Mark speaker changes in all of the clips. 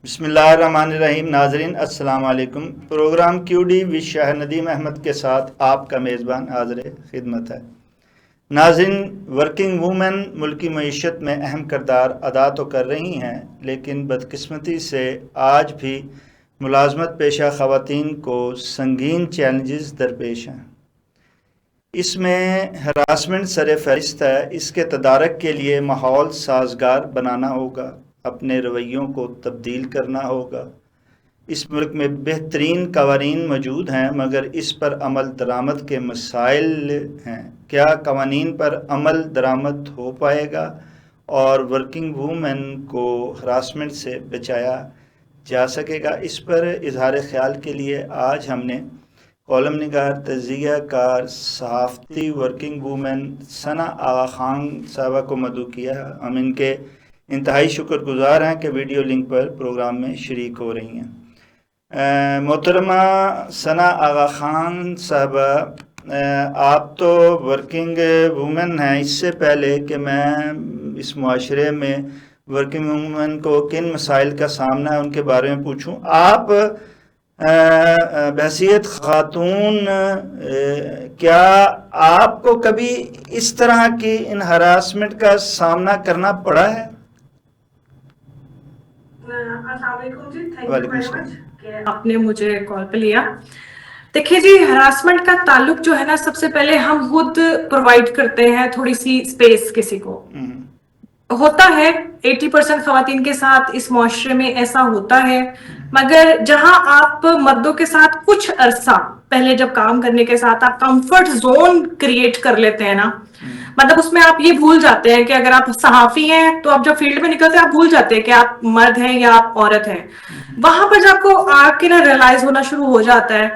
Speaker 1: بسم اللہ الرحمن الرحیم. ناظرین السلام علیکم. پروگرام کیو ڈی وی شاہ ندیم احمد کے ساتھ آپ کا میزبان حاضر خدمت ہے. ناظرین، ورکنگ وومن ملکی معیشت میں اہم کردار ادا تو کر رہی ہیں، لیکن بدقسمتی سے آج بھی ملازمت پیشہ خواتین کو سنگین چیلنجز درپیش ہیں. اس میں ہراسمنٹ سر فہرست ہے. اس کے تدارک کے لیے ماحول سازگار بنانا ہوگا، اپنے رویوں کو تبدیل کرنا ہوگا. اس ملک میں بہترین قوانین موجود ہیں، مگر اس پر عمل درآمد کے مسائل ہیں. کیا قوانین پر عمل درآمد ہو پائے گا اور ورکنگ وومن کو ہراسمنٹ سے بچایا جا سکے گا؟ اس پر اظہار خیال کے لیے آج ہم نے کالم نگار، تجزیہ کار، صحافتی، ورکنگ وومن ثنا آغا خان صاحبہ کو مدعو کیا ہے. ہم ان کے انتہائی شکر گزار ہیں کہ ویڈیو لنک پر پروگرام میں شریک ہو رہی ہیں. محترمہ ثنا آغا خان صاحبہ، آپ تو ورکنگ وومن ہیں. اس سے پہلے کہ میں اس معاشرے میں ورکنگ وومن کو کن مسائل کا سامنا ہے ان کے بارے میں پوچھوں، آپ بحیثیت خاتون کیا آپ کو کبھی اس طرح کی ان ہراسمنٹ کا سامنا کرنا پڑا ہے؟
Speaker 2: السلام علیکم جی، تھینک یو
Speaker 1: وعلیکم
Speaker 2: ویری
Speaker 1: السلام.
Speaker 2: مچ کہ آپ نے مجھے کال پہ لیا. دیکھیے جی، ہراسمنٹ کا تعلق جو ہے نا، سب سے پہلے ہم خود پرووائڈ کرتے ہیں تھوڑی سی اسپیس کسی کو. ہوتا ہے 80% خواتین کے ساتھ اس معاشرے میں ایسا ہوتا ہے، مگر جہاں آپ مردوں کے ساتھ کچھ عرصہ پہلے جب کام کرنے کے ساتھ آپ کمفرٹ زون کریٹ کر لیتے ہیں نا، مطلب اس میں آپ یہ بھول جاتے ہیں کہ اگر آپ صحافی ہیں تو آپ جب فیلڈ میں نکلتے ہیں آپ بھول جاتے ہیں کہ آپ مرد ہیں یا آپ عورت ہیں. وہاں پر جب کو آ کے نا ریئلائز ہونا شروع ہو جاتا ہے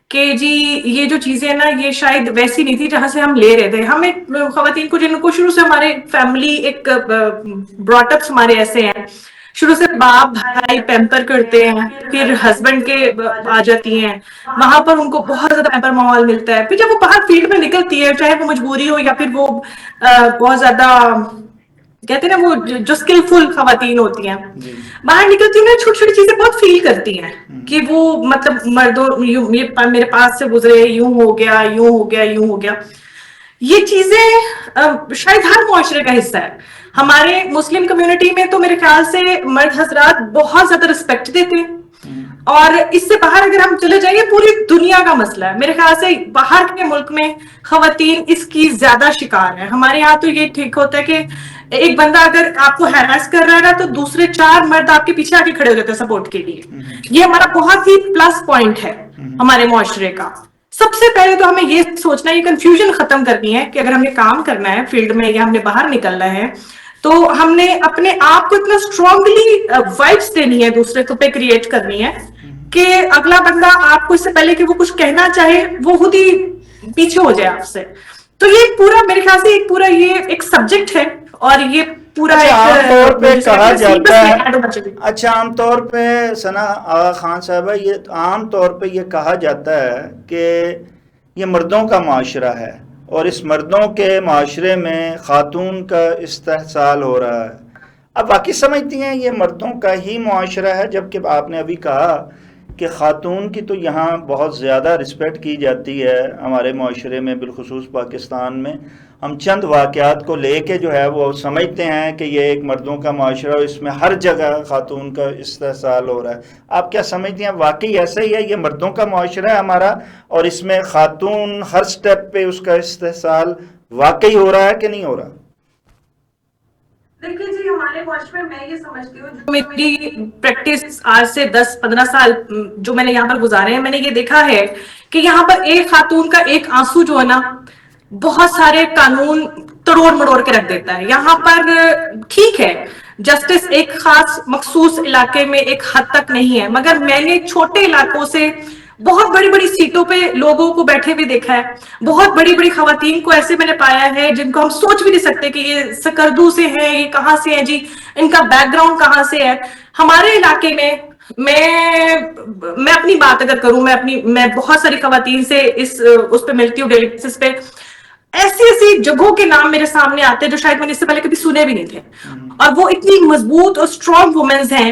Speaker 2: کہ جی یہ جو چیزیں نا یہ شاید ویسی نہیں تھی جہاں سے ہم لے رہے تھے. ہم ایک خواتین کو جن کو شروع سے ہمارے فیملی ایک براٹ اپس ہمارے ایسے ہیں، شروع سے باپ بھائی پیمپر کرتے ہیں، پھر ہسبینڈ کے آ جاتی ہیں، وہاں پر ان کو بہت زیادہ پیمپر ماحول ملتا ہے. پھر جب وہ باہر فیلڈ میں نکلتی ہے، چاہے وہ مجبوری ہو یا پھر وہ بہت زیادہ کہتے ہیں نا وہ جو اسکلفل خواتین ہوتی ہیں، باہر نکلتی ہیں نا چھوٹی چھوٹی چیزیں بہت فیل کرتی ہیں کہ وہ مطلب مردوں میرے پاس سے گزرے، یوں ہو گیا یوں ہو گیا یوں ہو گیا. یہ چیزیں شاید ہر معاشرے کا حصہ ہے. ہمارے مسلم کمیونٹی میں تو میرے خیال سے مرد حضرات بہت زیادہ رسپیکٹ دیتے ہیں، اور اس سے باہر اگر ہم چلے جائیں پوری دنیا کا مسئلہ ہے. میرے خیال سے باہر کے ملک میں خواتین اس کی زیادہ شکار ہے. ہمارے یہاں تو یہ ٹھیک ہوتا ہے کہ ایک بندہ اگر آپ کو ہیراس کر رہا ہے نا تو دوسرے 4 مرد آپ کے پیچھے آ کے کھڑے ہو جاتے ہیں سپورٹ کے لیے. یہ ہمارا بہت ہی پلس پوائنٹ ہے ہمارے معاشرے کا. سب سے پہلے تو ہمیں یہ سوچنا ہے، یہ کنفیوژن ختم کرنی ہے کہ اگر ہمیں کام کرنا ہے فیلڈ میں یا ہم نے باہر نکلنا ہے تو ہم نے اپنے آپ کو اتنا اسٹرانگلی وائبس دینی ہے، دوسرے پہ کریٹ کرنی ہے کہ اگلا بندہ آپ کو اس سے پہلے کہ وہ کچھ کہنا چاہے وہ خود ہی پیچھے ہو جائے آپ سے. تو یہ پورا میرے خیال سے یہ ایک سبجیکٹ ہے، اور یہ پورا
Speaker 1: عام طور پہ کہا جاتا ہے،
Speaker 2: ایک
Speaker 1: عام طور پہ ثنا آغا خان صاحبہ، یہ عام طور پہ یہ کہا جاتا ہے کہ یہ مردوں کا معاشرہ ہے اور اس مردوں کے معاشرے میں خاتون کا استحصال ہو رہا ہے. اب واقعی سمجھتی ہیں یہ مردوں کا ہی معاشرہ ہے؟ جبکہ آپ نے ابھی کہا کہ خاتون کی تو یہاں بہت زیادہ رسپیکٹ کی جاتی ہے ہمارے معاشرے میں، بالخصوص پاکستان میں. ہم چند واقعات کو لے کے جو ہے وہ سمجھتے ہیں کہ یہ ایک مردوں کا معاشرہ اور اس میں ہر جگہ خاتون کا استحصال ہو رہا ہے. آپ کیا سمجھتے ہیں واقعی ایسا ہی ہے، یہ مردوں کا معاشرہ ہے ہمارا اور اس میں خاتون ہر سٹیپ پہ اس کا استحصال واقعی ہو رہا ہے کہ نہیں ہو رہا؟
Speaker 2: دیکھیے جی، ہمارے معاشرے میں میں یہ سمجھتی ہوں، جو میری پریکٹس آج سے 10-15 سال جو میں نے یہاں پر گزارے ہیں، میں نے یہ دیکھا ہے کہ یہاں پر ایک خاتون کا ایک آنسو جو ہے نا بہت سارے قانون توڑ مڑوڑ کے رکھ دیتا ہے. یہاں پر ٹھیک ہے جسٹس ایک خاص مخصوص علاقے میں ایک حد تک نہیں ہے، مگر میں نے چھوٹے علاقوں سے بہت بڑی بڑی سیٹوں پہ لوگوں کو بیٹھے بھی دیکھا ہے. بہت بڑی بڑی خواتین کو ایسے میں نے پایا ہے جن کو ہم سوچ بھی نہیں سکتے کہ یہ سکردو سے ہیں، یہ کہاں سے ہیں جی، ان کا بیک گراؤنڈ کہاں سے ہے. ہمارے علاقے میں میں اپنی بات اگر کروں، میں بہت ساری خواتین سے اس پہ ملتی ہوں ڈیلی بیسس پہ. ایسی ایسی جگہوں کے نام میرے سامنے آتے ہیں جو شاید میں نے اس سے پہلے کبھی سنے بھی نہیں تھے، اور وہ اتنی مضبوط اور اسٹرانگ وومنز ہیں.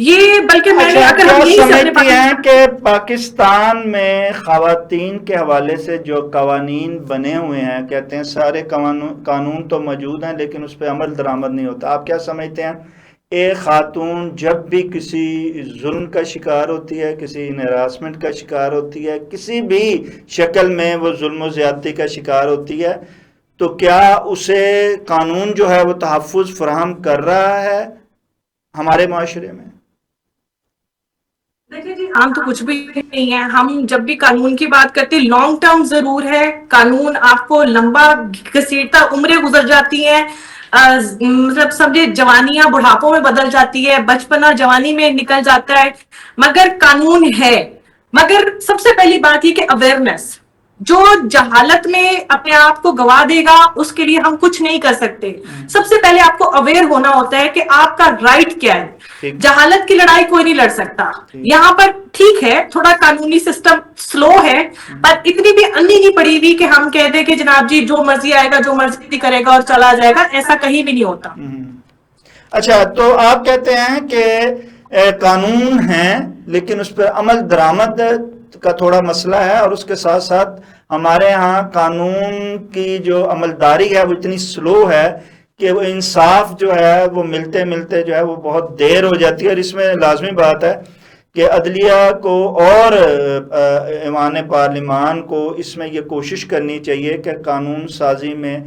Speaker 2: یہ بلکہ میں نے اگر ہم یہی سے اپنے
Speaker 1: سمجھتی ہیں کہ پاکستان میں خواتین کے حوالے سے جو قوانین بنے ہوئے ہیں، کہتے ہیں سارے قانون تو موجود ہیں لیکن اس پہ عمل درآمد نہیں ہوتا، آپ کیا سمجھتے ہیں ایک خاتون جب بھی کسی ظلم کا شکار ہوتی ہے، کسی ہراسمنٹ کا شکار ہوتی ہے، کسی بھی شکل میں وہ ظلم و زیادتی کا شکار ہوتی ہے، تو کیا اسے قانون جو ہے وہ تحفظ فراہم کر رہا ہے ہمارے معاشرے میں؟
Speaker 2: دیکھیں جی، عام تو کچھ بھی نہیں ہے. ہم جب بھی قانون کی بات کرتے ہیں لانگ ٹرم ضرور ہے قانون، آپ کو لمبا گھسیٹتا عمریں گزر جاتی ہیں، مطلب سمجھے جوانیاں بڑھاپوں میں بدل جاتی ہے، بچپنا جوانی میں نکل جاتا ہے، مگر قانون ہے. مگر سب سے پہلی بات یہ کہ اویئرنیس، جو جہالت میں اپنے آپ کو گوا دے گا اس کے لیے ہم کچھ نہیں کر سکتے. سب سے پہلے آپ کو اویئر ہونا ہوتا ہے کہ آپ کا رائٹ کیا ہے. جہالت کی لڑائی کوئی نہیں لڑ سکتا. یہاں پر ٹھیک ہے تھوڑا قانونی سسٹم سلو ہے، پر اتنی بھی انی نہیں پڑی ہوئی کہ ہم کہہ دیں کہ جناب جی جو مرضی آئے گا جو مرضی کرے گا اور چلا جائے گا، ایسا کہیں بھی نہیں ہوتا.
Speaker 1: اچھا، تو آپ کہتے ہیں کہ قانون ہیں لیکن اس پہ عمل درآمد کا تھوڑا مسئلہ ہے، اور اس کے ساتھ ساتھ ہمارے ہاں قانون کی جو عملداری ہے وہ اتنی سلو ہے کہ وہ انصاف جو ہے وہ ملتے ملتے جو ہے وہ بہت دیر ہو جاتی ہے. اور اس میں لازمی بات ہے کہ عدلیہ کو اور ایوان پارلیمان کو اس میں یہ کوشش کرنی چاہیے کہ قانون سازی میں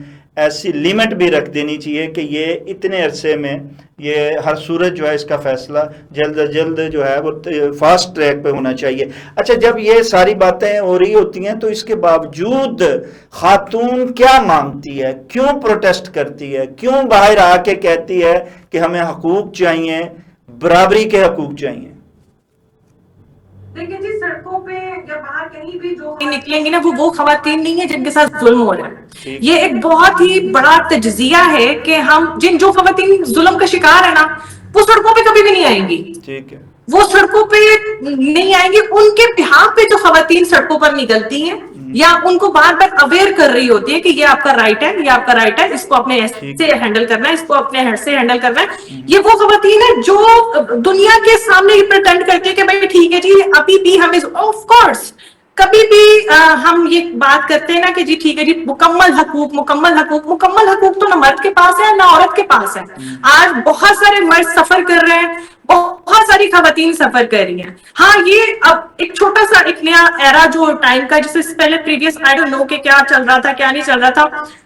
Speaker 1: ایسی لیمٹ بھی رکھ دینی چاہیے کہ یہ اتنے عرصے میں یہ ہر صورت جو ہے اس کا فیصلہ جلد از جلد جو ہے وہ فاسٹ ٹریک پہ ہونا چاہیے. اچھا، جب یہ ساری باتیں ہو رہی ہوتی ہیں تو اس کے باوجود خاتون کیا مانگتی ہے، کیوں پروٹیسٹ کرتی ہے، کیوں باہر آ کے کہتی ہے کہ ہمیں حقوق چاہیے، برابری کے حقوق چاہیے؟
Speaker 2: دیکھیں جی، سڑکوں پہ یا باہر کہیں بھی جو نکلیں گے نا وہ خواتین نہیں ہے جن کے ساتھ ظلم ہو رہا ہے. یہ ایک بہت ہی بڑا تجزیہ ہے کہ ہم جو خواتین ظلم کا شکار ہے نا وہ سڑکوں پہ کبھی بھی نہیں آئیں گی.
Speaker 1: ٹھیک ہے،
Speaker 2: وہ سڑکوں پہ نہیں آئیں گی. ان کے بہاف پہ جو خواتین سڑکوں پر نکلتی ہیں یا ان کو بار بار اویئر کر رہی ہوتی ہے کہ یہ آپ کا رائٹ ہے، یہ آپ کا رائٹ ہے، اس کو اپنے ایسے ہینڈل کرنا ہے، اس کو اپنے ہیڈ سے ہینڈل کرنا ہے. یہ وہ خواتین ہیں جو دنیا کے سامنے یہ پریٹینڈ کرتی ہے کہ بھائی ٹھیک ہے جی ابھی بھی ہمیں آف کورس کبھی بھی ہم یہ بات کرتے ہیں نا کہ جی ٹھیک ہے جی مکمل حقوق مکمل حقوق مکمل حقوق تو نہ مرد کے پاس ہے نہ عورت کے پاس ہے. آج بہت سارے مرد سفر کر رہے ہیں، بہت ساری خواتین سفر کر رہی ہیں. ہاں یہ اب ایک چھوٹا سا ایک نیا ایرا جو ٹائم کا، جس سے پہلے پریویس آئی ڈونٹ نو کہ کیا چل رہا تھا کیا نہیں چل رہا تھا،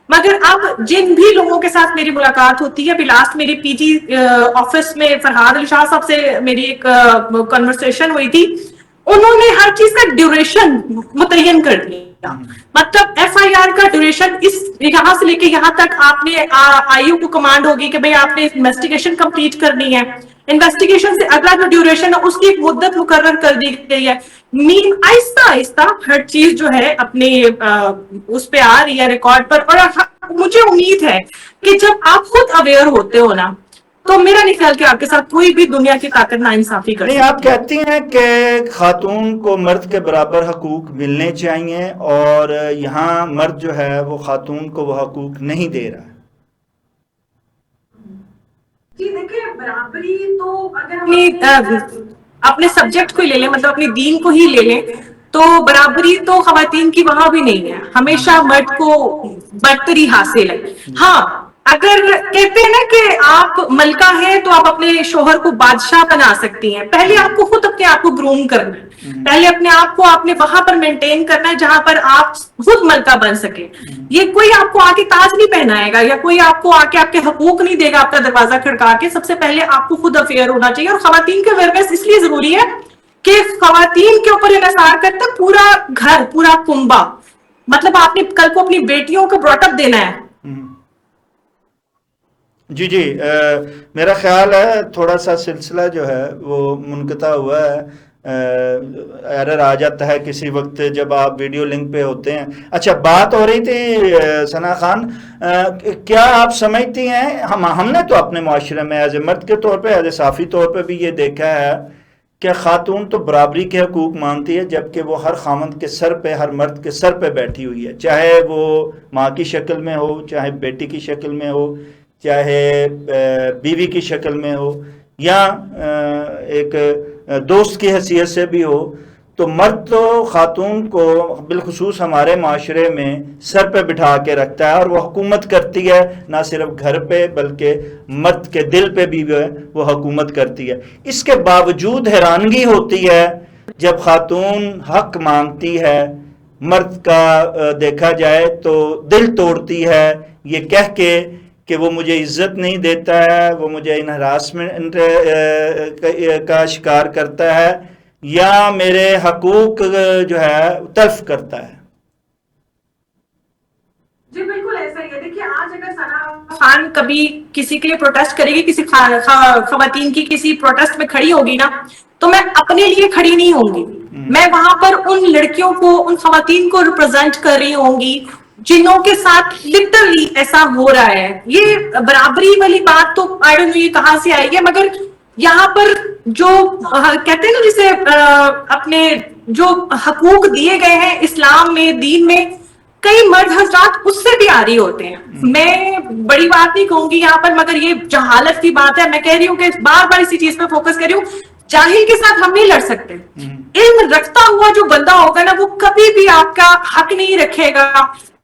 Speaker 2: مگر اب جن بھی لوگوں کے ساتھ میری ملاقات ہوتی ہے، ابھی لاسٹ میری پی جی آفس میں فرحاد علی شاہ صاحب سے میری ایک کنورسیشن ہوئی تھی، انہوں نے ہر چیز کا ڈیوریشن متعین کر دیا. مطلب ایف آئی آر کا ڈیوریشن اس یہاں سے لے کے یہاں تک آپ نے آئی او کو کمانڈ ہوگی کہ بھئی آپ نے انویسٹیگیشن کمپلیٹ کرنی ہے، انویسٹیگیشن سے اگلا جو ڈیوریشن ہے اس کی ایک مدت مقرر کر دی گئی ہے. آہستہ آہستہ ہر چیز جو ہے اپنے اس پہ آ رہی ہے ریکارڈ پر. اور مجھے امید ہے کہ جب آپ خود اویئر ہوتے ہو نا تو میرا نہیں خیال کہ آپ کے ساتھ کوئی بھی دنیا کی طاقت ناانصافی کر
Speaker 1: نہیں،
Speaker 2: سکتی.
Speaker 1: آپ کہتی ہیں کہ خاتون کو مرد کے برابر حقوق ملنے چاہیے اور یہاں مرد جو ہے وہ خاتون کو وہ حقوق نہیں دے رہا ہے.
Speaker 2: جی دیکھیں، برابری تو اگر اپنے سبجیکٹ کو لے لیں، مطلب اپنے دین کو ہی لے لیں، تو برابری تو خواتین کی وہاں بھی نہیں ہے. ہمیشہ مرد کو برتری حاصل ہے. ہاں اگر کہتے ہیں نا کہ آپ ملکہ ہیں تو آپ اپنے شوہر کو بادشاہ بنا سکتی ہیں، پہلے آپ کو خود اپنے آپ کو گروم کرنا ہے، پہلے اپنے آپ کو آپ نے وہاں پر مینٹین کرنا ہے جہاں پر آپ خود ملکہ بن سکے. یہ کوئی آپ کو آ کے تاج نہیں پہنائے گا یا کوئی آپ کو آ کے آپ کے حقوق نہیں دے گا آپ کا دروازہ کھڑکا کے. سب سے پہلے آپ کو خود اویئر ہونا چاہیے. اور خواتین کے اویئرنیس اس لیے ضروری ہے کہ خواتین کے اوپر انحصار کرتا پورا گھر، پورا کنبہ. مطلب آپ نے کل کو اپنی بیٹیوں کو براٹ اپ دینا ہے.
Speaker 1: جی میرا خیال ہے تھوڑا سا سلسلہ جو ہے وہ منقطع ہوا ہے، ایرر آ جاتا ہے کسی وقت جب آپ ویڈیو لنک پہ ہوتے ہیں. اچھا، بات ہو رہی تھی ثنا خان، کیا آپ سمجھتی ہیں ہم نے تو اپنے معاشرے میں ایز اے مرد کے طور پہ، ایز اے صافی طور پہ بھی یہ دیکھا ہے کہ خاتون تو برابری کے حقوق مانتی ہے، جبکہ وہ ہر خاوند کے سر پہ، ہر مرد کے سر پہ بیٹھی ہوئی ہے، چاہے وہ ماں کی شکل میں ہو، چاہے بیٹی کی شکل میں ہو، چاہے بیوی کی شکل میں ہو. یا ایک دوست کی حیثیت سے بھی ہو، تو مرد تو خاتون کو بالخصوص ہمارے معاشرے میں سر پہ بٹھا کے رکھتا ہے، اور وہ حکومت کرتی ہے، نہ صرف گھر پہ بلکہ مرد کے دل پہ بھی وہ حکومت کرتی ہے۔ اس کے باوجود حیرانگی ہوتی ہے جب خاتون حق مانگتی ہے، مرد کا دیکھا جائے تو دل توڑتی ہے یہ کہہ کے کہ وہ مجھے عزت نہیں دیتا ہے، وہ مجھے ان ہراسمنٹ کا شکار کرتا ہے، یا میرے حقوق جو ہے تلف کرتا ہے۔
Speaker 2: جی بالکل ایسا ہی ہے۔ دیکھیے آج اگر ثنا خان کبھی کسی کے لیے پروٹیسٹ کرے گی، کسی خواتین کی کسی پروٹیسٹ میں کھڑی ہوگی نا، تو میں اپنے لیے کھڑی نہیں ہوں گی، میں وہاں پر ان لڑکیوں کو، ان خواتین کو ریپرزینٹ کر رہی ہوں گی جنہوں کے ساتھ لٹرلی ایسا ہو رہا ہے۔ یہ برابری والی بات تو آئی ڈونٹ نو یہ کہاں سے آئی ہے، مگر یہاں پر جو کہتے ہیں نا جسے اپنے جو حقوق دیے گئے ہیں اسلام میں، دین میں، کئی مرد حضرات اس سے بھی آری ہوتے ہیں۔ میں بڑی بات نہیں کہوں گی یہاں پر، مگر یہ جہالت کی بات ہے۔ میں کہہ رہی ہوں کہ بار بار اسی چیز پہ فوکس کر رہی ہوں، جاہل کے ساتھ ہم نہیں لڑ سکتے۔ علم رکھتا ہوا جو بندہ ہوگا نا، وہ کبھی بھی آپ کا حق نہیں رکھے گا۔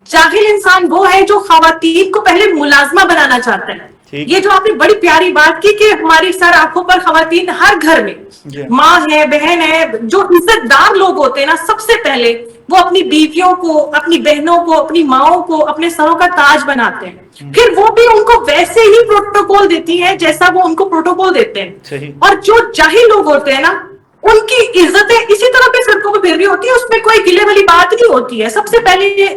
Speaker 2: جاہل انسان وہ ہے جو خواتین کو پہلے ملازمہ بنانا چاہتا ہے۔ یہ جو آپ نے بڑی پیاری بات کی کہ ہماری سر آنکھوں پر خواتین ہر گھر میں، ماں ہے، بہن ہے، جو عزت دار لوگ ہوتے ہیں نا، سب سے پہلے وہ اپنی بیویوں کو، اپنی بہنوں کو، اپنی ماؤں کو اپنے سروں کا تاج بناتے ہیں، پھر وہ بھی ان کو ویسے ہی پروٹوکول دیتی ہیں جیسا وہ ان کو پروٹوکول دیتے ہیں۔ اور جو جاہل لوگ ہوتے ہیں نا، ان کی عزتیں اسی طرح پہ سڑکوں پہ پھر رہی ہوتی ہے، اس میں کوئی گلے والی بات نہیں ہوتی ہے۔ سب سے پہلے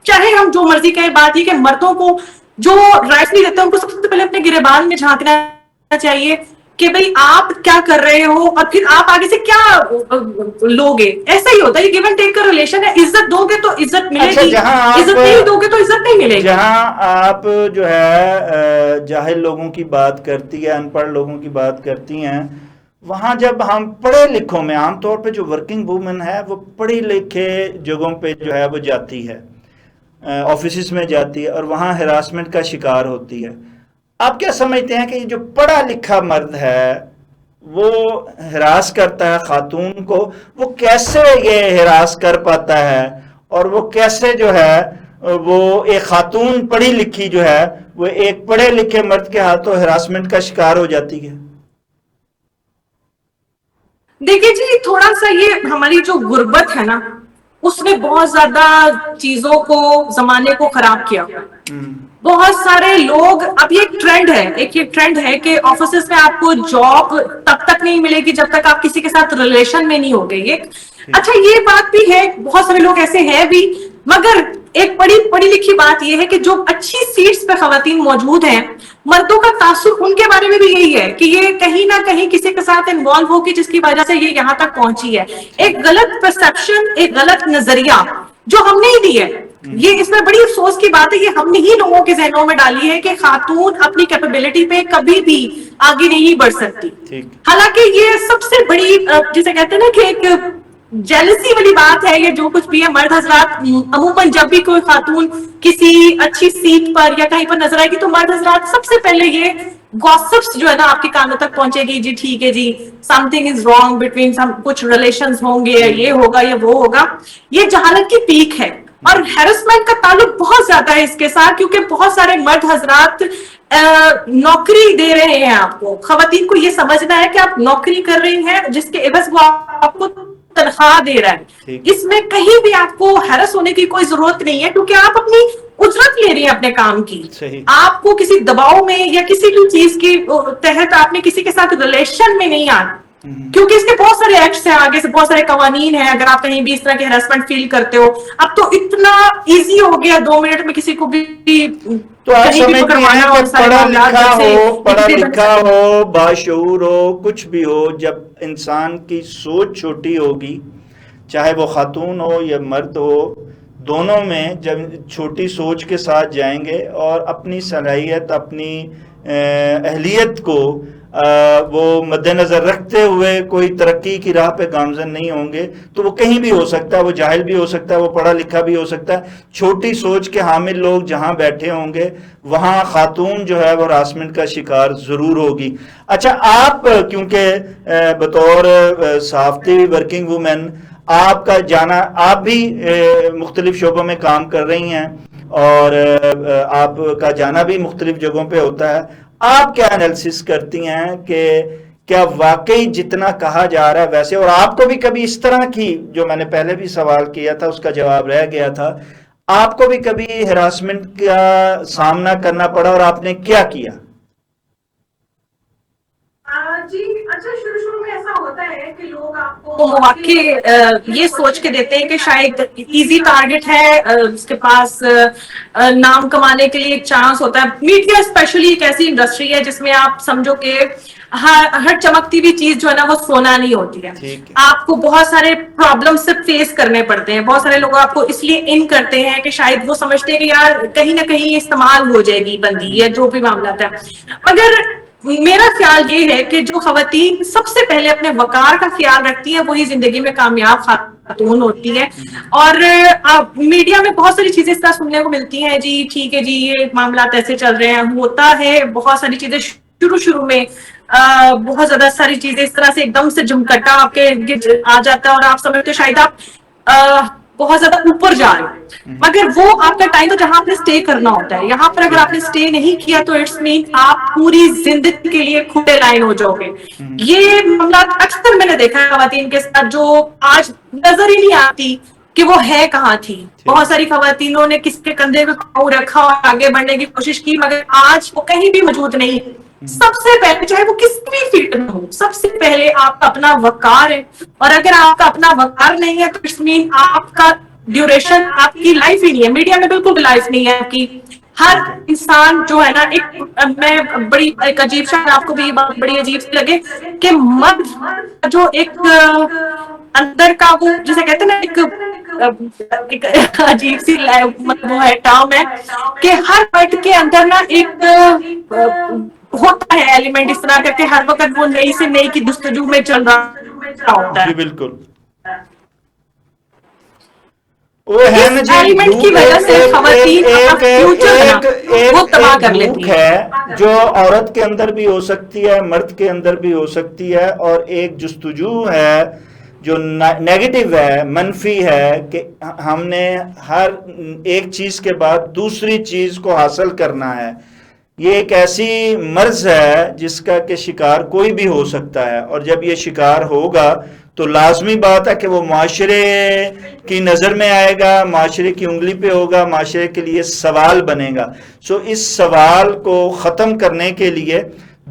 Speaker 2: چاہے ہم جو مرضی کہیں، بات یہ کہ مردوں کو جو رائٹس نہیں دیتے ان کو سب سے پہلے اپنے گریبان میں جھانکنا چاہیے کہ بھئی آپ کیا کر رہے ہو، اور پھر آپ آگے سے کیا لوگے۔ ایسا ہی ہوتا ہے، یہ گیو اینڈ ٹیک کا ریلیشن ہے۔ عزت دو گے تو عزت ملے گی، عزت نہیں دو گے تو عزت نہیں ملے گی۔
Speaker 1: جہاں آپ جو ہے جاہل لوگوں کی بات کرتی ہے، ان پڑھ لوگوں کی بات کرتی ہیں، وہاں جب ہم پڑھے لکھوں میں، عام طور پہ جو ورکنگ وومن ہے وہ پڑھی لکھے جگہوں پہ جو ہے وہ جاتی ہے، آفیسز میں جاتی ہے، اور وہاں ہراسمنٹ کا شکار ہوتی ہے۔ آپ کیا سمجھتے ہیں کہ یہ جو پڑھا لکھا مرد ہے وہ ہراس کرتا ہے خاتون کو، وہ کیسے یہ ہراس کر پاتا ہے، اور وہ کیسے جو ہے وہ ایک خاتون پڑھی لکھی جو ہے وہ ایک پڑھے لکھے مرد کے ہاتھوں ہراسمنٹ کا شکار ہو جاتی ہے؟
Speaker 2: دیکھیے جی، تھوڑا سا یہ ہماری جو غربت ہے نا، اس نے بہت زیادہ چیزوں کو، زمانے کو خراب کیا۔ بہت سارے لوگ، اب یہ ایک ٹرینڈ ہے، ایک یہ ٹرینڈ ہے کہ آفیسز میں آپ کو جاب تب تک نہیں ملے گی جب تک آپ کسی کے ساتھ ریلیشن میں نہیں ہوگے۔ اچھا یہ بات بھی ہے، بہت سارے لوگ ایسے ہیں بھی، مگر ایک پڑھی لکھی بات یہ ہے کہ جو اچھی سیٹس پہ خواتین موجود ہیں، مردوں کا تاثر ان کے بارے میں بھی یہی ہے کہ یہ کہیں نہ کہیں کسی کے ساتھ انوالو ہوگی جس کی وجہ سے یہ یہاں تک پہنچی ہے۔ ایک غلط پرسپشن، ایک غلط نظریہ جو ہم نے ہی دی ہے، یہ اس میں بڑی افسوس کی بات ہے، یہ ہم نے ہی لوگوں کے ذہنوں میں ڈالی ہے کہ خاتون اپنی کیپیبلٹی پہ کبھی بھی آگے نہیں بڑھ سکتی۔ حالانکہ یہ سب سے بڑی جسے کہتے ہیں نا کہ ایک جیلسی والی بات ہے، یہ جو کچھ بھی ہے۔ مرد حضرات عموماً جب بھی کوئی خاتون کسی اچھی سیٹ پر یا کہیں پر نظر آئے گی تو مرد حضرات سب سے پہلے یہ گوسپس جو ہے نا آپ کے کانوں تک پہنچے گی، جی ٹھیک ہے جی، something is wrong between some, کچھ ریلیشنز ہوں گے، یہ ہوگا یا وہ ہوگا۔ یہ جہالت کی پیک ہے، اور ہیرسمنٹ کا تعلق بہت زیادہ ہے اس کے ساتھ، کیونکہ بہت سارے مرد حضرات نوکری دے رہے ہیں آپ کو۔ خواتین کو یہ سمجھنا ہے کہ آپ نوکری کر رہی ہیں جس کے عوض وہ آپ کو تنخواہ دے رہا ہے، اس میں کہیں بھی آپ کو ہیرس ہونے کی کوئی ضرورت نہیں ہے، کیونکہ آپ اپنی اجرت لے رہی ہیں اپنے کام کی۔ آپ کو کسی دباؤ میں یا کسی بھی چیز کی تحت آپ نے کسی کے ساتھ ریلیشن میں نہیں آنا، کیونکہ اس کے بہت سارے ایکٹس ہیں، آگے سے بہت سارے قوانین ہیں۔ اگر آپ کہیں بھی اس طرح کے ہراسمنٹ فیل کرتے ہو، اب تو اتنا ایزی ہو گیا 2 منٹ میں کسی کو بھی
Speaker 1: تو آپ سمجھتے ہیں کہ پڑھا لکھا ہو، باشعور ہو، کچھ بھی ہو، جب انسان کی سوچ چھوٹی ہوگی، چاہے وہ خاتون ہو یا مرد ہو، دونوں میں جب چھوٹی سوچ کے ساتھ جائیں گے اور اپنی صلاحیت، اپنی اہلیت کو وہ مد نظر رکھتے ہوئے کوئی ترقی کی راہ پہ گامزن نہیں ہوں گے تو وہ کہیں بھی ہو سکتا ہے، وہ جاہل بھی ہو سکتا ہے، وہ پڑھا لکھا بھی ہو سکتا ہے. چھوٹی سوچ کے حامل لوگ جہاں بیٹھے ہوں گے وہاں خاتون جو ہے وہ ہراسمنٹ کا شکار ضرور ہوگی. اچھا، آپ کیونکہ بطور صحافتی ورکنگ وومن آپ کا جانا، آپ بھی مختلف شعبوں میں کام کر رہی ہیں اور آپ کا جانا بھی مختلف جگہوں پہ ہوتا ہے، آپ کیا انالیسس کرتی ہیں کہ کیا واقعی جتنا کہا جا رہا ہے ویسے، اور آپ کو بھی کبھی اس طرح کی، جو میں نے پہلے بھی سوال کیا تھا اس کا جواب رہ گیا تھا، آپ کو بھی کبھی ہراسمنٹ کا سامنا کرنا پڑا اور آپ نے کیا کیا؟
Speaker 2: جی اچھا، شروع میں ایسا ہوتا ہے کہ لوگ آپ کو مواقع یہ سوچ کے دیتے ہیں کہ شاید ایزی ٹارگٹ ہے، اس کے پاس نام کمانے کے لیے ایک چانس ہوتا ہے. میڈیا اسپیشلی ایک ایسی انڈسٹری ہے جس میں آپ سمجھو کہ ہر چمکتی ہوئی چیز جو ہے نا وہ سونا نہیں ہوتی ہے. آپ کو بہت سارے پرابلم سے فیس کرنے پڑتے ہیں. بہت سارے لوگ آپ کو اس لیے ان کرتے ہیں کہ شاید وہ سمجھتے ہیں کہ یار کہیں نہ کہیں استعمال ہو جائے گی بندی یا جو بھی معاملات ہے. مگر میرا خیال یہ ہے کہ جو خواتین سب سے پہلے اپنے وقار کا خیال رکھتی ہیں وہی زندگی میں کامیاب خاتون ہوتی ہے. اور میڈیا میں بہت ساری چیزیں اس طرح سننے کو ملتی ہیں، جی ٹھیک ہے جی یہ معاملات ایسے چل رہے ہیں، ہوتا ہے بہت ساری چیزیں شروع میں بہت زیادہ ساری چیزیں اس طرح سے ایک دم سے جھمکٹا آپ کے آ جاتا ہے اور آپ سمجھتے شاید آپ بہت زیادہ اوپر جا رہے ہیں. مگر وہ آپ کا ٹائم تو جہاں آپ نے اسٹے کرنا ہوتا ہے، یہاں پر اگر آپ نے اسٹے نہیں کیا تو اٹس مین آپ پوری زندگی کے لیے کھوٹے لائن ہو جاؤ گے. یہ معاملات اکثر میں نے دیکھا ہے خواتین کے ساتھ جو آج نظر ہی نہیں آتی کہ وہ ہے کہاں تھی. بہت ساری خواتینوں نے کس کے کندھے پہ پاؤں رکھا اور آگے بڑھنے کی کوشش کی مگر آج وہ کہیں بھی موجود نہیں. سب سے پہلے چاہے وہ کس بھی فیلڈ میں ہو، سب سے پہلے آپ کا اپنا وقار ہے. اور اگر آپ کا اپنا وقار نہیں ہے تو اٹس مین آپ کا ڈیوریشن آپ کی لائف ہی نہیں ہے. میڈیا میں بالکل بھی لائف نہیں ہے آپ کی. ہر انسان جو ہے نا ایک، میں بڑی ایک عجیب شاید آپ کو بھی یہ بات بڑی عجیب سی لگے کہ مرد جو ایک اندر کا وہ جسے کہتے ہیں نا ایک عجیب سی وہ ہے ٹرم ہے کہ ہر مرد کے اندر نا ایک ہوتا ہے ایلیمنٹ اس طرح کر کے ہر وقت وہ نئی سے نئی کی جستجو میں چل رہا ہوتا ہے.
Speaker 1: جی بالکل، وہ ہے نا
Speaker 2: اس
Speaker 1: جی
Speaker 2: ایلیمنٹ کی وجہ سے خواتین اپنا فیوچر ہے نا وہ تباہ کر لیتی
Speaker 1: بھوک ہے جو عورت کے اندر بھی ہو سکتی ہے، مرد کے اندر بھی ہو سکتی ہے، اور ایک جستجو ہے جو نیگیٹو ہے، منفی ہے، کہ ہم نے ہر ایک چیز کے بعد دوسری چیز کو حاصل کرنا ہے. یہ ایک ایسی مرض ہے جس کا کہ شکار کوئی بھی ہو سکتا ہے، اور جب یہ شکار ہوگا تو لازمی بات ہے کہ وہ معاشرے کی نظر میں آئے گا، معاشرے کی انگلی پہ ہوگا، معاشرے کے لیے سوال بنے گا. سو اس سوال کو ختم کرنے کے لیے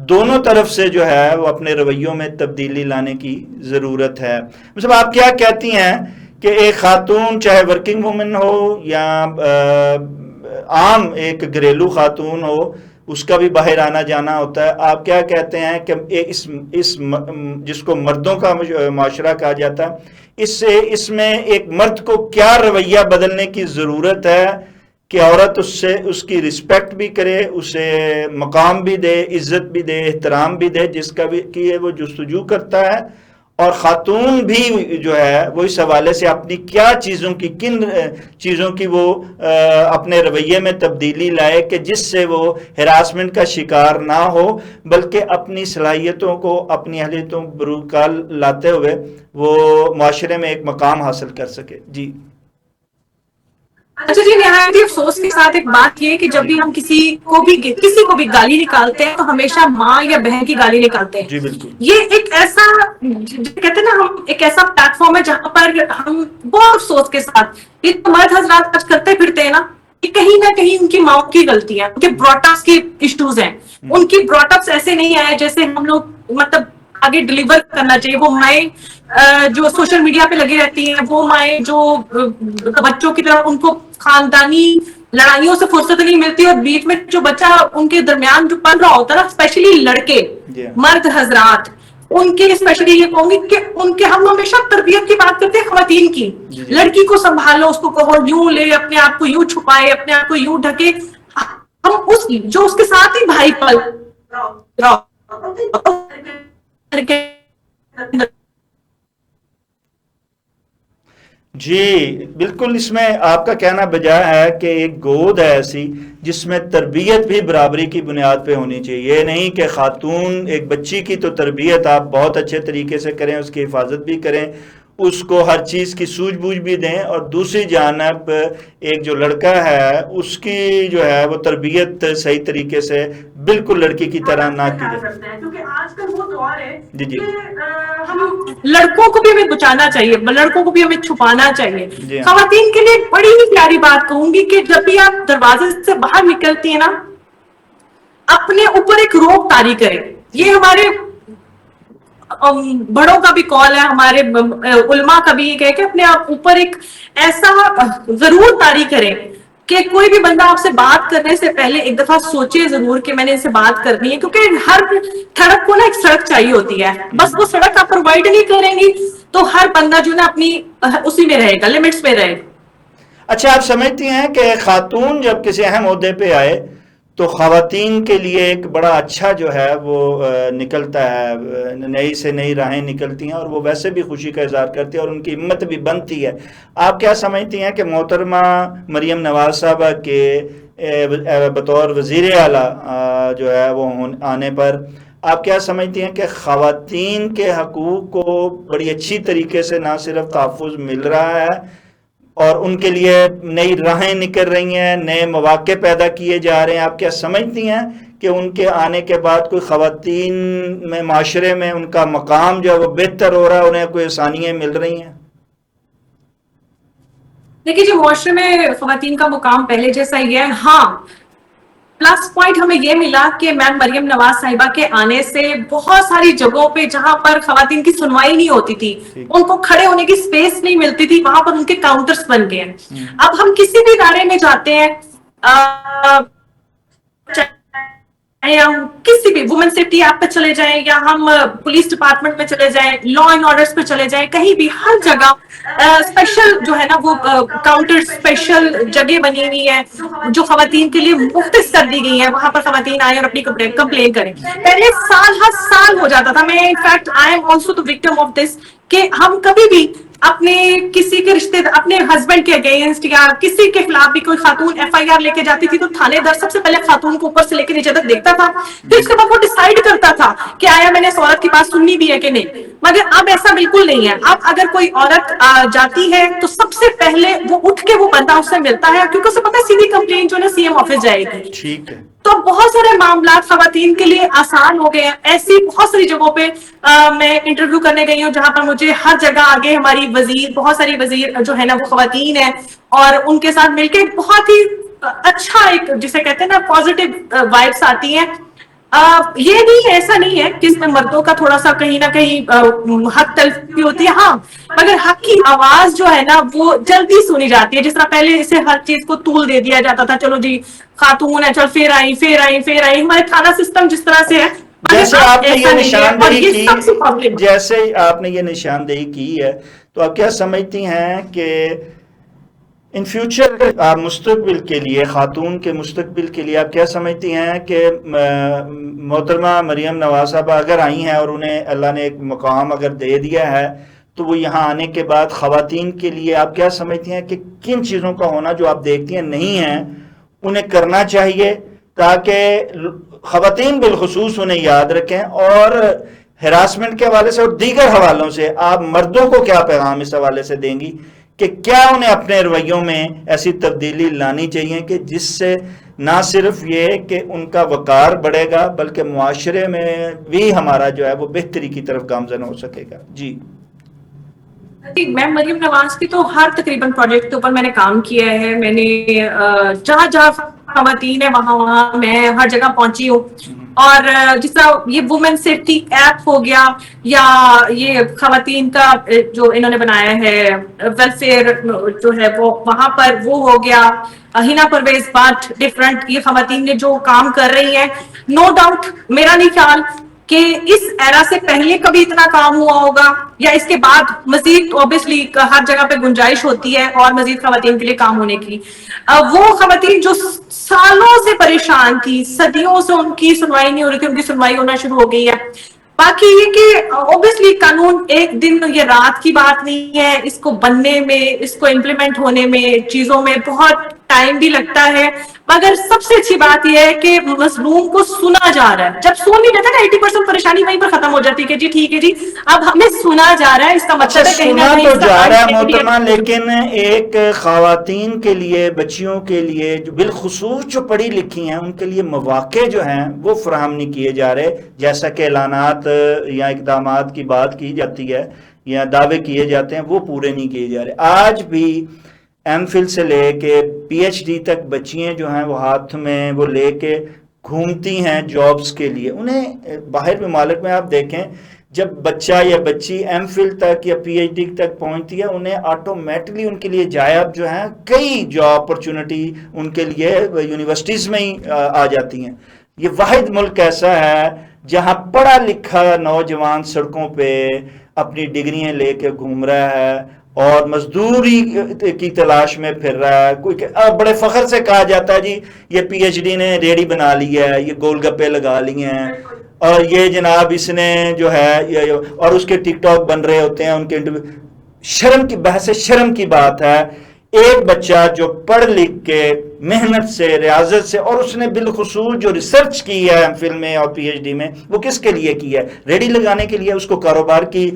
Speaker 1: دونوں طرف سے جو ہے وہ اپنے رویوں میں تبدیلی لانے کی ضرورت ہے. مطلب آپ کیا کہتی ہیں کہ ایک خاتون چاہے ورکنگ وومن ہو یا عام ایک گھریلو خاتون ہو، اس کا بھی باہر آنا جانا ہوتا ہے، آپ کیا کہتے ہیں کہ اس جس کو مردوں کا معاشرہ کہا جاتا ہے، اس میں ایک مرد کو کیا رویہ بدلنے کی ضرورت ہے کہ عورت اس کی رسپیکٹ بھی کرے، اسے مقام بھی دے، عزت بھی دے، احترام بھی دے جس کا بھی کہ وہ جستجو کرتا ہے، اور خاتون بھی جو ہے وہ اس حوالے سے اپنی کن چیزوں کی وہ اپنے رویے میں تبدیلی لائے کہ جس سے وہ ہراسمنٹ کا شکار نہ ہو، بلکہ اپنی صلاحیتوں کو، اپنی اہلیتوں بروکال لاتے ہوئے وہ معاشرے میں ایک مقام حاصل کر سکے. جی
Speaker 2: اچھا جی، نہایت ہی افسوس کے ساتھ ایک بات یہ کہ جب بھی ہم کسی کو بھی گالی نکالتے ہیں تو ہمیشہ ماں یا بہن کی گالی نکالتے ہیں.
Speaker 1: جی بالکل،
Speaker 2: یہ ایک ایسا کہتے ہیں نا، ہم ایک ایسا پلیٹ فارم ہے جہاں پر ہم بہت افسوس کے ساتھ یہ مرد حضرات آج کرتے پھرتے ہیں نا، کہ کہیں نہ کہیں ان کی ماں کی غلطی ہے، ان کے براٹ اپس کی ایشوز ہیں. ان کی براٹ اپس ایسے نہیں آئے جیسے ہم لوگ مطلب آگے ڈلیور کرنا چاہیے. وہ مائیں جو سوشل میڈیا پہ لگی رہتی ہیں، وہ مائیں جو بچوں کی طرح ان کو خاندانی لڑائیوں سے فرصت نہیں ملتی، اور بیچ میں جو بچہ ان کے درمیان جو پل رہا ہوتا ہے نا، اسپیشلی لڑکے، مرد حضرات، ان کے اسپیشلی یہ کہوں گی کہ ان کے ہم ہمیشہ تربیت کی بات کرتے ہیں خواتین کی. لڑکی کو سنبھالو، اس کو کہو یوں لے، اپنے آپ کو یوں چھپائے، اپنے آپ کو یوں ڈھکے. ہم جو اس کے ساتھ ہی بھائی پل
Speaker 1: جی بالکل، اس میں آپ کا کہنا بجا ہے کہ ایک گود ہے ایسی جس میں تربیت بھی برابری کی بنیاد پہ ہونی چاہیے. یہ نہیں کہ خاتون ایک بچی کی تو تربیت آپ بہت اچھے طریقے سے کریں، اس کی حفاظت بھی کریں، اس کو ہر چیز کی سوجھ بوجھ بھی دیں، اور دوسری جانب ایک جو لڑکا ہے اس کی جو ہے وہ تربیت صحیح طریقے سے بالکل لڑکی کی طرح نہ کی جائے.
Speaker 2: کیونکہ آج کل وہ دور ہے
Speaker 1: جی جی
Speaker 2: ہم لڑکوں کو بھی ہمیں بچانا چاہیے، لڑکوں کو بھی ہمیں چھپانا چاہیے.
Speaker 1: جی ہاں.
Speaker 2: خواتین کے لیے بڑی ہی پیاری بات کہوں گی کہ جب بھی آپ دروازے سے باہر نکلتی ہیں نا، اپنے اوپر ایک روک طاری کریں. یہ ہمارے بڑوں کا بھی کال ہے، ہمارے علماء کا بھی یہ کہ اپنے آپ اوپر ایک ایسا ضرور طاری کریں کہ کوئی بھی بندہ آپ سے بات کرنے سے پہلے ایک دفعہ سوچے ضرور کہ میں نے اس سے بات کرنی ہے. کیونکہ ہر سڑک کو نا ایک سڑک چاہیے ہوتی ہے، بس وہ سڑک آپ پرووائڈ نہیں کریں گی تو ہر بندہ جو نا اپنی اسی میں رہے گا، لمٹس میں رہے گا.
Speaker 1: اچھا، آپ سمجھتی ہیں کہ خاتون جب کسی اہم عہدے پہ آئے تو خواتین کے لیے ایک بڑا اچھا جو ہے وہ نکلتا ہے، نئی سے نئی راہیں نکلتی ہیں، اور وہ ویسے بھی خوشی کا اظہار کرتی ہیں اور ان کی ہمت بھی بنتی ہے. آپ کیا سمجھتی ہیں کہ محترمہ مریم نواز صاحبہ کے بطور وزیر اعلیٰ جو ہے وہ آنے پر آپ کیا سمجھتی ہیں کہ خواتین کے حقوق کو بڑی اچھی طریقے سے نہ صرف تحفظ مل رہا ہے اور ان کے لیے نئی راہیں نکل رہی ہیں، نئے مواقع پیدا کیے جا رہے ہیں؟ آپ کیا سمجھتی ہیں کہ ان کے آنے کے بعد کوئی خواتین میں معاشرے میں ان کا مقام جو ہے وہ بہتر ہو رہا ہے، انہیں کوئی آسانیاں مل رہی ہیں؟
Speaker 2: دیکھیے جو معاشرے میں خواتین کا مقام پہلے جیسا ہی ہے. ہاں، پلس پوائنٹ ہمیں یہ ملا کہ میم مریم نواز صاحبہ کے آنے سے بہت ساری جگہوں پہ جہاں پر خواتین کی سنوائی نہیں ہوتی تھی، ان کو کھڑے ہونے کی سپیس نہیں ملتی تھی، وہاں پر ان کے کاؤنٹرز بن گئے ہیں. اب ہم کسی بھی ادارے میں جاتے ہیں، ہم کسی بھی وومن سیفٹی ایپ پہ چلے جائیں یا ہم پولیس ڈپارٹمنٹ میں چلے جائیں، لا اینڈ آرڈرز پہ چلے جائیں، کہیں بھی ہر جگہ اسپیشل جو ہے نا وہ کاؤنٹر اسپیشل جگہ بنی ہوئی ہے جو خواتین کے لیے مختص کر دی گئی ہیں. وہاں پر خواتین آئیں اور اپنی کمپلین کریں. پہلے سال ہر سال ہو جاتا تھا. میں in fact I am also the victim of this کہ ہم کبھی بھی اپنے کسی کے رشتے اپنے ہسبینڈ کے اگینسٹ یا کسی کے خلاف بھی کوئی خاتون ایف آئی آر لے کے جاتی تھی تو تھانے دار سب سے پہلے خاتون کو اوپر سے لے کے نیچے تک دیکھتا تھا، پھر اس کے بعد وہ ڈیسائیڈ کرتا تھا کہ آیا میں نے اس عورت کی بات سننی بھی ہے کہ نہیں. مگر اب ایسا بالکل نہیں ہے. اب اگر کوئی عورت جاتی ہے تو سب سے پہلے وہ اٹھ کے وہ بندہ اس سے ملتا ہے، کیونکہ اسے پتا ہے سیدھی کمپلین جو ہے سی ایم آفس جائے گی.
Speaker 1: ٹھیک ہے.
Speaker 2: تو بہت سارے معاملات خواتین کے لیے آسان ہو گئے ہیں. ایسی بہت ساری جگہوں پہ میں انٹرویو کرنے گئی ہوں جہاں پر مجھے ہر جگہ آگے ہماری وزیر، بہت ساری وزیر جو ہے نا وہ خواتین ہیں، اور ان کے ساتھ مل کے بہت ہی اچھا ایک جسے کہتے ہیں نا پازیٹیو وائبس آتی ہیں. یہ نہیں ایسا نہیں ہے کہ اس میں مردوں کا تھوڑا سا کہیں نہ کہیں حق تلفی ہوتی ہے. ہاں، مگر حق کی آواز جو ہے نا وہ جلدی سنی جاتی ہے. جس طرح پہلے اسے ہر چیز کو طول دے دیا جاتا تھا، چلو جی خاتون ہے چل پھر آئی. ہمارے تھانہ سسٹم جس طرح سے ہے،
Speaker 1: جیسے آپ نے یہ نشاندہی
Speaker 2: کی،
Speaker 1: جیسے آپ نے یہ نشاندہی کی ہے، تو آپ کیا سمجھتی ہیں کہ ان فیوچر مستقبل کے لیے، خاتون کے مستقبل کے لیے آپ کیا سمجھتی ہیں کہ محترمہ مریم نواز صاحبہ اگر آئی ہیں اور انہیں اللہ نے ایک مقام اگر دے دیا ہے تو وہ یہاں آنے کے بعد خواتین کے لیے آپ کیا سمجھتی ہیں کہ کن چیزوں کا ہونا جو آپ دیکھتی ہیں نہیں ہیں انہیں کرنا چاہیے تاکہ خواتین بالخصوص انہیں یاد رکھیں؟ اور ہراسمنٹ کے حوالے سے اور دیگر حوالوں سے آپ مردوں کو کیا پیغام اس حوالے سے دیں گی کہ کیا انہیں اپنے رویوں میں ایسی تبدیلی لانی چاہیے کہ جس سے نہ صرف یہ کہ ان کا وقار بڑھے گا بلکہ معاشرے میں بھی ہمارا جو ہے وہ بہتری کی طرف گامزن ہو سکے گا؟ جی
Speaker 2: میم مریم نواز کی تو ہر تقریباً پروجیکٹ کے اوپر میں نے کام کیا ہے. میں نے جہاں جہاں خواتین ہیں وہاں میں ہر جگہ پہنچی ہوں. اور جس طرح یہ وومن سیفٹی ایپ ہو گیا یا یہ خواتین کا جو انہوں نے بنایا ہے ویلفیئر جو ہے وہ وہاں پر وہ ہو گیا، ہینا پرویز بٹ ڈفرنٹ، یہ خواتین نے جو کام کر رہی ہیں، نو ڈاؤٹ میرا نہیں خیال کہ اس ایرا سے پہلے کبھی اتنا کام ہوا ہوگا یا اس کے بعد مزید اوبیسلی ہر جگہ پہ گنجائش ہوتی ہے اور مزید خواتین کے لیے کام ہونے کی. وہ خواتین جو سالوں سے پریشان تھی, صدیوں سے ان کی سنوائی نہیں ہو رہی تھی, ان کی سنوائی ہونا شروع ہو گئی ہے. باقی یہ کہ اوبیسلی قانون ایک دن یا رات کی بات نہیں ہے, اس کو بننے میں, اس کو امپلیمنٹ ہونے میں, چیزوں میں بہت ٹائم بھی لگتا ہے. مگر سب سے اچھی بات یہ ہے کہ مظلوم کو سنا جا رہا ہے. جب سن نہیں لیتا نا 80% پریشانی وہیں پر ختم ہو جاتی ہے کہ جی ٹھیک ہے جی اب ہمیں سنا جا رہا ہے, اس کا
Speaker 1: اچھا
Speaker 2: مطلب ہے کہیں نہ
Speaker 1: سنا
Speaker 2: کہیں
Speaker 1: تو
Speaker 2: اس کا
Speaker 1: جا رہا ہے
Speaker 2: حل
Speaker 1: محترمہ, لیکن ایک خواتین کے لیے, بچیوں کے لیے, جو بالخصوص جو پڑھی لکھی ہیں, ان کے لیے مواقع جو ہیں وہ فراہم نہیں کیے جا رہے. جیسا کہ اعلانات یا اقدامات کی بات کی جاتی ہے یا دعوے کیے جاتے ہیں, وہ پورے نہیں کیے جا رہے. آج بھی ایم فل سے لے کے پی ایچ ڈی تک بچیاں جو ہیں وہ ہاتھ میں وہ لے کے گھومتی ہیں جابز کے لیے. انہیں باہر ممالک میں آپ دیکھیں, جب بچہ یا بچی ایم فل تک یا پی ایچ ڈی تک پہنچتی ہے, انہیں آٹومیٹکلی ان کے لیے جائب جو ہیں کئی جاب اپرچونٹی ان کے لیے یونیورسٹیز میں ہی آ جاتی ہیں. یہ واحد ملک ایسا ہے جہاں پڑھا لکھا نوجوان سڑکوں پہ اپنی ڈگریاں لے کے گھوم رہا ہے اور مزدوری کی تلاش میں پھر رہا ہے. کوئی بڑے فخر سے کہا جاتا ہے جی یہ پی ایچ ڈی نے ریڑھی بنا لی ہے, یہ گول گپے لگا لیے ہیں, اور یہ جناب اس نے جو ہے, اور اس کے ٹک ٹاک بن رہے ہوتے ہیں ان کے. شرم کی بحث, شرم کی بات ہے. ایک بچہ جو پڑھ لکھ کے محنت سے, ریاضت سے, اور اس نے بالخصوص جو ریسرچ کی ہے ایم فل میں اور پی ایچ ڈی میں, وہ کس کے لیے کی ہے؟ ریڈی لگانے کے لیے. اس کو کاروبار کی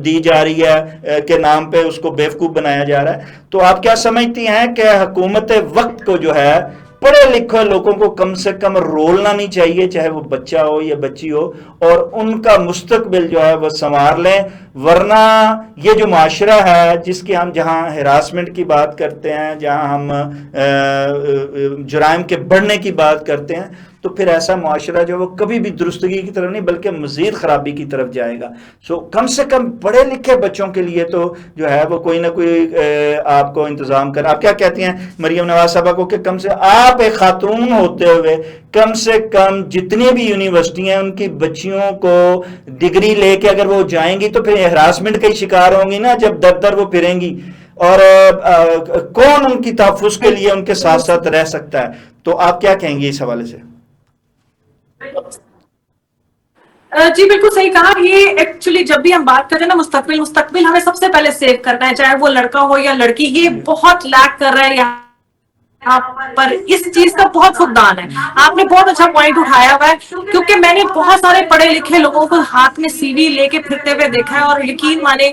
Speaker 1: دی جا رہی ہے کے نام پہ اس کو بیوقوف بنایا جا رہا ہے. تو آپ کیا سمجھتی ہیں کہ حکومت وقت کو جو ہے پڑھے لکھے لوگوں کو کم سے کم رولنا نہیں چاہیے, چاہے وہ بچہ ہو یا بچی ہو, اور ان کا مستقبل جو ہے وہ سنوار لیں؟ ورنہ یہ جو معاشرہ ہے جس کی ہم جہاں ہراسمنٹ کی بات کرتے ہیں, جہاں ہم جرائم کے بڑھنے کی بات کرتے ہیں, تو پھر ایسا معاشرہ جو وہ کبھی بھی درستگی کی طرف نہیں بلکہ مزید خرابی کی طرف جائے گا. کم سے کم پڑھے لکھے بچوں کے لیے تو جو ہے وہ کوئی نہ کوئی آپ کو انتظام کر. آپ کیا کہتی ہیں مریم نواز صاحبہ کو کہ کم سے آپ ایک خاتون ہوتے ہوئے کم سے کم جتنی بھی یونیورسٹی ہیں ان کی بچیوں کو ڈگری لے کے اگر وہ جائیں گی تو پھر ہراسمنٹ کا ہی شکار ہوں گی نا, جب در در وہ پھریں گی, اور کون ان کی تحفظ کے لیے ان کے ساتھ ساتھ رہ سکتا ہے؟ تو آپ کیا کہیں گے اس حوالے سے؟
Speaker 2: جی بالکل صحیح کہا. یہ ایکچولی جب بھی ہم بات کرتے ہیں نا مستقبل ہمیں سب سے پہلے سیو کرنا ہے, چاہے وہ لڑکا ہو یا لڑکی. یہ بہت لیک کر رہا ہے یہاں پر, اس چیز کا بہت فقدان ہے. آپ نے بہت اچھا پوائنٹ اٹھایا ہوا ہے, کیونکہ میں نے بہت سارے پڑھے لکھے لوگوں کو ہاتھ میں سی وی لے کے پھرتے ہوئے دیکھا ہے, اور یقین مانے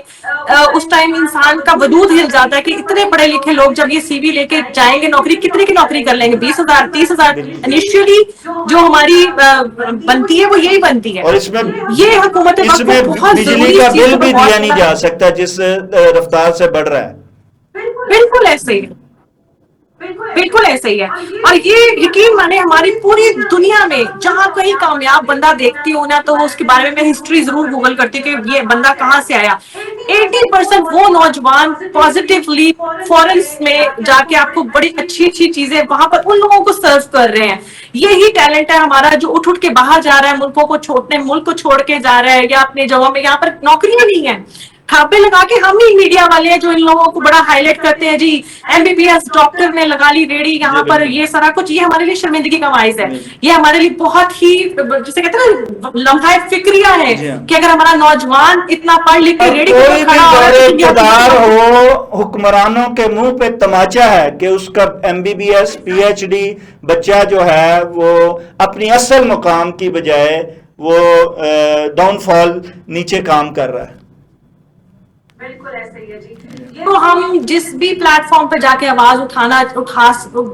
Speaker 2: اس ٹائم انسان کا وجود ہل جاتا ہے کہ اتنے پڑھے لکھے لوگ جب یہ سی وی لے کے جائیں گے نوکری, کتنے کی نوکری کر لیں گے؟ 20,000 30,000 انیشیلی جو ہماری بنتی ہے وہ یہی بنتی ہے.
Speaker 1: اور اس میں
Speaker 2: حکومت بہت
Speaker 1: بجلی کا بل بھی دیا نہیں جا سکتا جس رفتار سے بڑھ رہا ہے.
Speaker 2: بالکل ایسے ہی, بالکل ایسے ہی ہے. اور یہ یقین مانے ہماری پوری دنیا میں جہاں کہیں کامیاب بندہ دیکھتی ہوں نا, تو اس کے بارے میں ہسٹری ضرور گوگل کرتی ہوں کہ یہ بندہ کہاں سے آیا. 80% وہ نوجوان پازیٹیولی فورنس میں جا کے آپ کو بڑی اچھی اچھی چیزیں وہاں پر ان لوگوں کو سرو کر رہے ہیں. یہی ٹیلنٹ ہے ہمارا جو اٹھ کے باہر جا رہا ہے, ملکوں کو چھوڑنے, ملک کو چھوڑ کے جا رہا ہے, یا اپنے جگہوں میں. یہاں پر نوکریاں نہیں ہیں, تھاپے لگا کے ہم ہی میڈیا والے ہیں جو ان لوگوں کو بڑا ہائی لائٹ کرتے ہیں. جی M B B S doctor نے لگا لی ریڑھی یہاں پر, یہ سارا کچھ, یہ ہمارے لیے شرمندگی کا باعث ہے. یہ ہمارے لیے بہت ہی جسے کہتے ہیں نا لمحہ فکریہ ہے کہ اگر ہمارا نوجوان اتنا پڑھ لکھ کے ریڑھی
Speaker 1: کوئی بھی دور اقتدار
Speaker 2: کھڑا
Speaker 1: ہو, حکمرانوں کے منہ پہ تماچا ہے کہ اس کا M B B S P H D بچہ جو ہے وہ اپنی اصل مقام کی بجائے وہ ڈاؤن فال نیچے کام کر رہا ہے.
Speaker 2: بالکل ایسے ہی ہے جی. تو ہم جس بھی پلیٹ فارم پہ جا کے آواز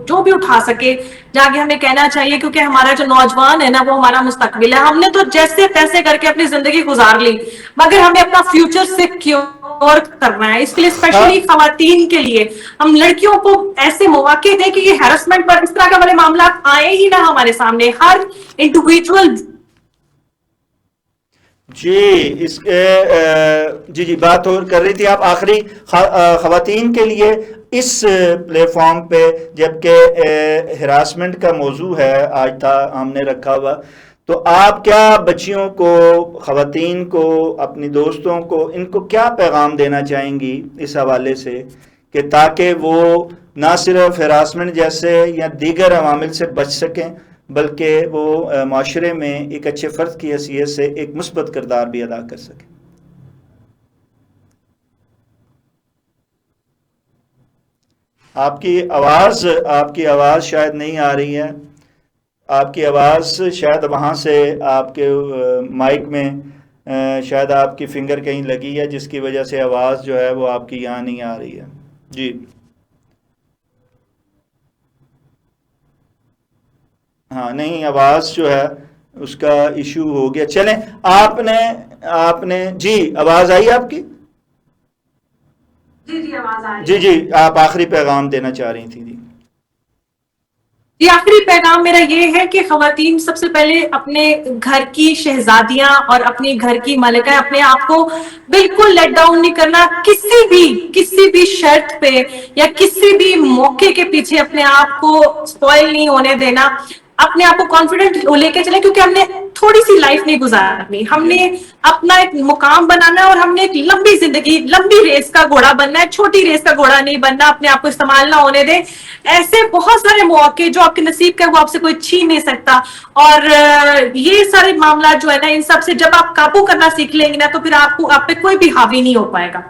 Speaker 2: جو بھی اٹھا سکے جا کے ہمیں کہنا چاہیے, کیونکہ ہمارا جو نوجوان ہے نا وہ ہمارا مستقبل ہے. ہم نے تو جیسے تیسے کر کے اپنی زندگی گزار لی, مگر ہمیں اپنا فیوچر سیکیور کرنا ہے. اس کے لیے اسپیشلی خواتین کے لیے ہم لڑکیوں کو ایسے مواقع دیں کہ یہ ہیرسمنٹ پر اس طرح کے والے معاملات آئے ہی نہ ہمارے سامنے. ہر انڈیویجول
Speaker 1: جی اس کے جی بات اور کر رہی تھی آپ آخری خواتین کے لیے اس پلیٹ فارم پہ, جبکہ ہراسمنٹ کا موضوع ہے آج تھا ہم نے رکھا ہوا, تو آپ کیا بچیوں کو، خواتین کو، اپنی دوستوں کو، ان کو کیا پیغام دینا چاہیں گی اس حوالے سے کہ تاکہ وہ نہ صرف ہراسمنٹ جیسے یا دیگر عوامل سے بچ سکیں بلکہ وہ معاشرے میں ایک اچھے فرد کی حیثیت سے ایک مثبت کردار بھی ادا کر سکیں؟ آپ کی آواز شاید نہیں آ رہی ہے. آپ کی آواز شاید وہاں سے آپ کے مائک میں شاید آپ کی فنگر کہیں لگی ہے جس کی وجہ سے آواز جو ہے وہ آپ کی یہاں نہیں آ رہی ہے. جی ہاں، نہیں آواز جو ہے اس کا ایشو ہو گیا. چلیں آپ نے جی آواز آئی آپ کی؟
Speaker 2: جی آواز آ رہی
Speaker 1: جی
Speaker 2: ہے.
Speaker 1: جی آپ آخری پیغام دینا چاہ رہی تھی. جی
Speaker 2: یہ آخری پیغام میرا یہ ہے کہ خواتین سب سے پہلے اپنے گھر کی شہزادیاں اور اپنے گھر کی ملکہ اپنے آپ کو بالکل لیٹ ڈاؤن نہیں کرنا، کسی بھی شرط پہ یا کسی بھی موقع کے پیچھے اپنے آپ کو اسپوائل نہیں ہونے دینا. اپنے آپ کو کانفیڈنٹ لے کے چلیں کیونکہ ہم نے تھوڑی سی لائف نہیں گزارنی، ہم نے اپنا ایک مقام بنانا ہے اور ہم نے ایک لمبی زندگی، لمبی ریس کا گھوڑا بننا ہے، چھوٹی ریس کا گھوڑا نہیں بننا. اپنے آپ کو استعمال نہ ہونے دیں. ایسے بہت سارے مواقع جو آپ کے نصیب کا وہ آپ سے کوئی چھین نہیں سکتا. اور یہ سارے معاملات جو ہے نا، ان سب سے جب آپ قابو کرنا سیکھ لیں گے نا تو پھر آپ پہ کوئی بھی حاوی نہیں ہو پائے گا.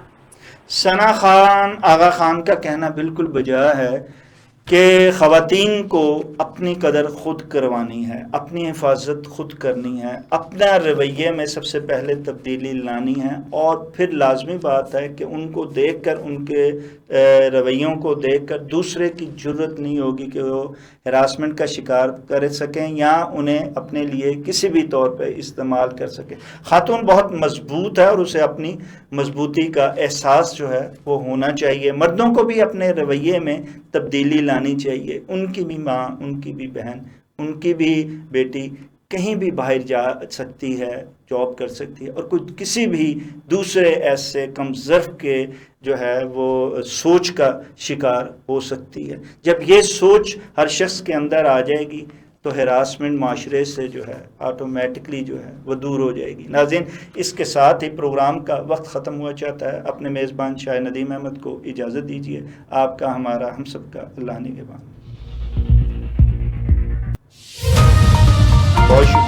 Speaker 1: ثنا خان آغا خان کا کہنا بالکل بجا ہے کہ خواتین کو اپنی قدر خود کروانی ہے، اپنی حفاظت خود کرنی ہے، اپنا رویے میں سب سے پہلے تبدیلی لانی ہے. اور پھر لازمی بات ہے کہ ان کو دیکھ کر، ان کے رویوں کو دیکھ کر دوسرے کی جرت نہیں ہوگی کہ وہ ہراسمنٹ کا شکار کر سکیں یا انہیں اپنے لیے کسی بھی طور پہ استعمال کر سکیں. خاتون بہت مضبوط ہے اور اسے اپنی مضبوطی کا احساس جو ہے وہ ہونا چاہیے. مردوں کو بھی اپنے رویے میں تبدیلی لانی چاہیے. ان کی بھی ماں، ان کی بھی بہن، ان کی بھی بیٹی کہیں بھی باہر جا سکتی ہے، جاب کر سکتی ہے اور کسی بھی دوسرے ایسے کم ظرف کے جو ہے وہ سوچ کا شکار ہو سکتی ہے. جب یہ سوچ ہر شخص کے اندر آ جائے گی تو ہراسمنٹ معاشرے سے جو ہے آٹومیٹکلی جو ہے وہ دور ہو جائے گی. ناظرین، اس کے ساتھ ہی پروگرام کا وقت ختم ہوا چاہتا ہے. اپنے میزبان شاہ ندیم احمد کو اجازت دیجیے. آپ کا، ہمارا، ہم سب کا اللہ نگہبان. بہت شکریہ.